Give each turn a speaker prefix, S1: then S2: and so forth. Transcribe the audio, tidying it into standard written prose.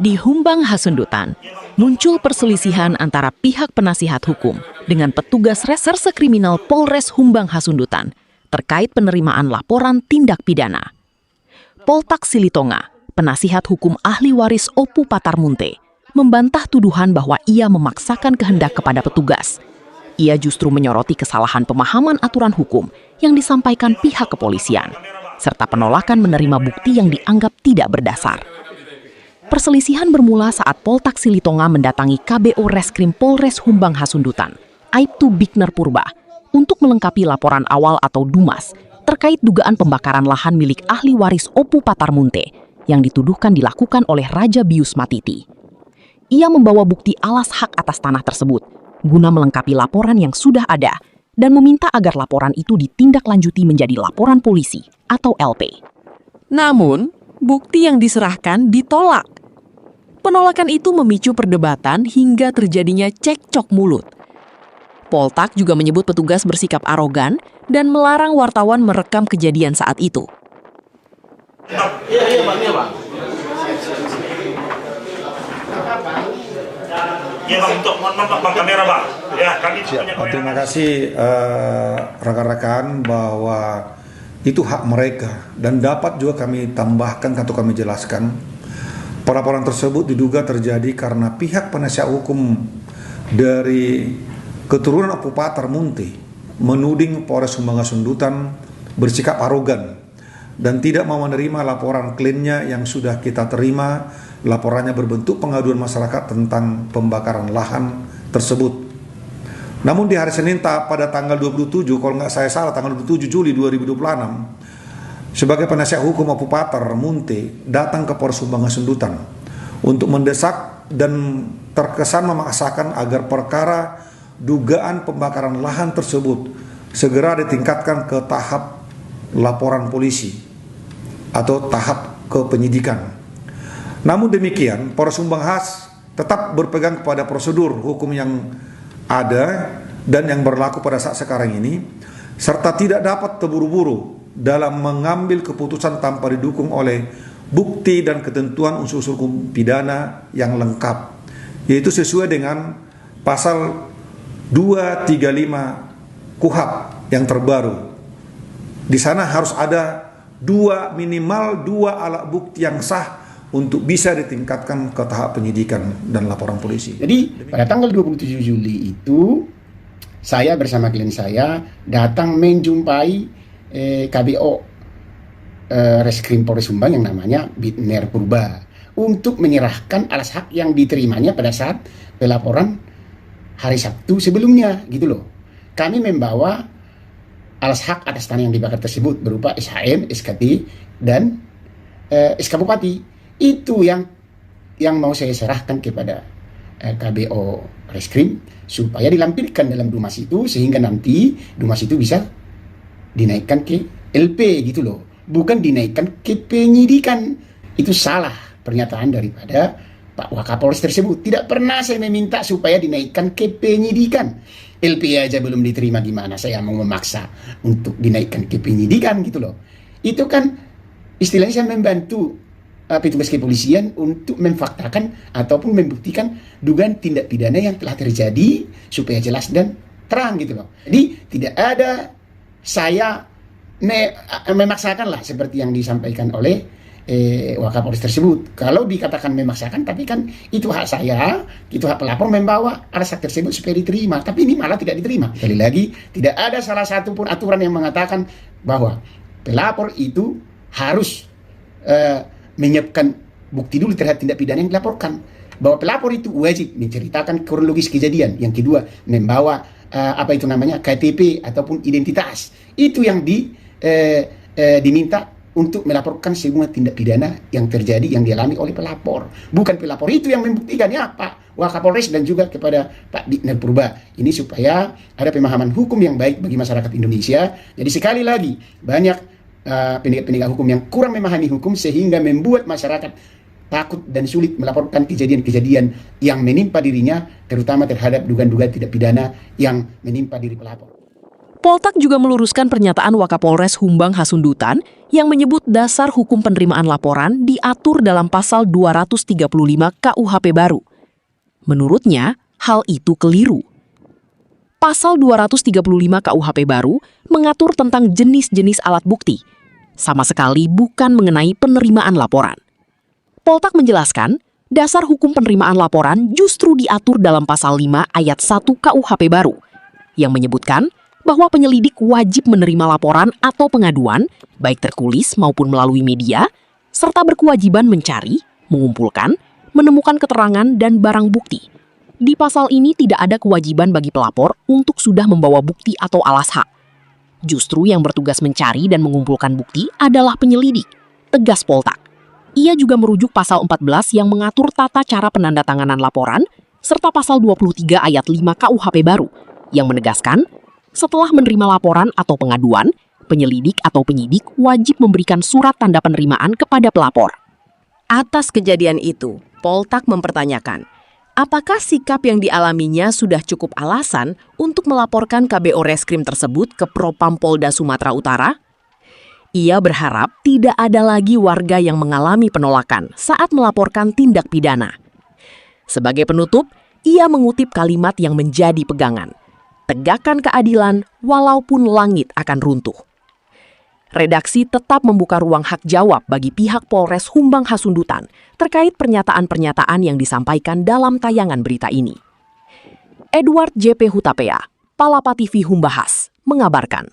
S1: Di Humbang Hasundutan, muncul perselisihan antara pihak penasihat hukum dengan petugas reserse kriminal Polres Humbang Hasundutan terkait penerimaan laporan tindak pidana. Poltak Silitonga, penasihat hukum ahli waris Opu Patarmunte, membantah tuduhan bahwa ia memaksakan kehendak kepada petugas. Ia justru menyoroti kesalahan pemahaman aturan hukum yang disampaikan pihak kepolisian, serta penolakan menerima bukti yang dianggap tidak berdasar. Perselisihan bermula saat Poltak Silitonga mendatangi KBO Reskrim Polres Humbang Hasundutan, Aibtu Bigner Purba, untuk melengkapi laporan awal atau DUMAS terkait dugaan pembakaran lahan milik ahli waris Opu Patarmunte yang dituduhkan dilakukan oleh Raja Bius Matiti. Ia membawa bukti alas hak atas tanah tersebut guna melengkapi laporan yang sudah ada dan meminta agar laporan itu ditindaklanjuti menjadi laporan polisi atau LP. Namun, bukti yang diserahkan ditolak. Penolakan itu memicu perdebatan hingga terjadinya cekcok mulut. Poltak juga menyebut petugas bersikap arogan dan melarang wartawan merekam kejadian saat itu.
S2: Iya, Bang. Iya, Bang, untuk Bang kamera, Bang. Ya, kami punya.
S3: Terima kasih rekan-rekan bahwa itu hak mereka dan dapat juga kami tambahkan atau kami jelaskan. Pelaporan tersebut diduga terjadi karena pihak penasihat hukum dari keturunan Opu Patarmunte menuding Polres Humbang Hasundutan bersikap arogan dan tidak mau menerima laporan kliennya yang sudah kita terima. Laporannya berbentuk pengaduan masyarakat tentang pembakaran lahan tersebut. Namun di hari Senin pada tanggal 27, kalau nggak saya salah tanggal 27 Juli 2026, sebagai penasihat hukum Opu Patarmunte datang ke Polres Humbang Hasundutan untuk mendesak dan terkesan memaksakan agar perkara dugaan pembakaran lahan tersebut segera ditingkatkan ke tahap laporan polisi atau tahap ke penyidikan. Namun demikian, Polres Humbang Has tetap berpegang kepada prosedur hukum yang ada dan yang berlaku pada saat sekarang ini, serta tidak dapat terburu-buru dalam mengambil keputusan tanpa didukung oleh bukti dan ketentuan unsur-unsur hukum pidana yang lengkap, yaitu sesuai dengan pasal 235 KUHP yang terbaru. Di sana harus ada minimal dua alat bukti yang sah untuk bisa ditingkatkan ke tahap penyidikan dan laporan polisi.
S4: Jadi pada tanggal 27 Juli itu saya bersama klien saya datang menjumpai KBO Reskrim Polres Humbang yang namanya Bigner Purba untuk menyerahkan alas hak yang diterimanya pada saat pelaporan hari Sabtu sebelumnya gitu loh. Kami membawa alas hak atas tanah yang dibakar tersebut berupa SHM, SKT dan SK Bupati. Itu yang mau saya serahkan kepada KBO Reskrim supaya dilampirkan dalam DUMAS itu sehingga nanti DUMAS itu bisa dinaikkan ke LP gitu loh, bukan dinaikkan ke penyidikan. Itu salah pernyataan daripada Pak Wakapolres tersebut. Tidak pernah saya meminta supaya dinaikkan ke penyidikan. LP aja belum diterima, gimana saya mau memaksa untuk dinaikkan ke penyidikan gitu loh. Itu kan istilahnya saya membantu petugas kepolisian untuk memfaktakan ataupun membuktikan dugaan tindak pidana yang telah terjadi supaya jelas dan terang gitu loh. Jadi tidak ada saya memaksakan lah seperti yang disampaikan oleh Wakapolres tersebut. Kalau dikatakan memaksakan, tapi kan itu hak saya, itu hak pelapor membawa alas hak tersebut supaya diterima. Tapi ini malah tidak diterima. Sekali lagi, tidak ada salah satu pun aturan yang mengatakan bahwa pelapor itu harus menyiapkan bukti dulu terhadap tindak pidana yang dilaporkan. Bahwa pelapor itu wajib menceritakan kronologis kejadian. Yang kedua, membawa KTP ataupun identitas. Itu yang diminta untuk melaporkan semua tindak pidana yang terjadi, yang dialami oleh pelapor. Bukan pelapor itu yang membuktikan, ya Pak Wakapolres dan juga kepada Pak Bigner Purba. Ini supaya ada pemahaman hukum yang baik bagi masyarakat Indonesia. Jadi sekali lagi, banyak penegak-penegak hukum yang kurang memahami hukum sehingga membuat masyarakat takut dan sulit melaporkan kejadian-kejadian yang menimpa dirinya, terutama terhadap dugaan-dugaan tindak pidana yang menimpa diri pelapor.
S1: Poltak juga meluruskan pernyataan Wakapolres Humbang Hasundutan yang menyebut dasar hukum penerimaan laporan diatur dalam pasal 235 KUHP baru. Menurutnya, hal itu keliru. Pasal 235 KUHP baru mengatur tentang jenis-jenis alat bukti, sama sekali bukan mengenai penerimaan laporan. Poltak menjelaskan, dasar hukum penerimaan laporan justru diatur dalam pasal 5 ayat 1 KUHP baru, yang menyebutkan bahwa penyelidik wajib menerima laporan atau pengaduan, baik tertulis maupun melalui media, serta berkewajiban mencari, mengumpulkan, menemukan keterangan dan barang bukti. Di pasal ini tidak ada kewajiban bagi pelapor untuk sudah membawa bukti atau alas hak. Justru yang bertugas mencari dan mengumpulkan bukti adalah penyelidik, tegas Poltak. Ia juga merujuk pasal 14 yang mengatur tata cara penandatanganan laporan, serta pasal 23 ayat 5 KUHP baru, yang menegaskan, setelah menerima laporan atau pengaduan, penyelidik atau penyidik wajib memberikan surat tanda penerimaan kepada pelapor. Atas kejadian itu, Poltak mempertanyakan, apakah sikap yang dialaminya sudah cukup alasan untuk melaporkan KBO Reskrim tersebut ke Propam Polda Sumatera Utara? Ia berharap tidak ada lagi warga yang mengalami penolakan saat melaporkan tindak pidana. Sebagai penutup, ia mengutip kalimat yang menjadi pegangan. Tegakkan keadilan walaupun langit akan runtuh. Redaksi tetap membuka ruang hak jawab bagi pihak Polres Humbang Hasundutan terkait pernyataan-pernyataan yang disampaikan dalam tayangan berita ini. Edward JP Hutapea, Palapa TV Humbahas, mengabarkan.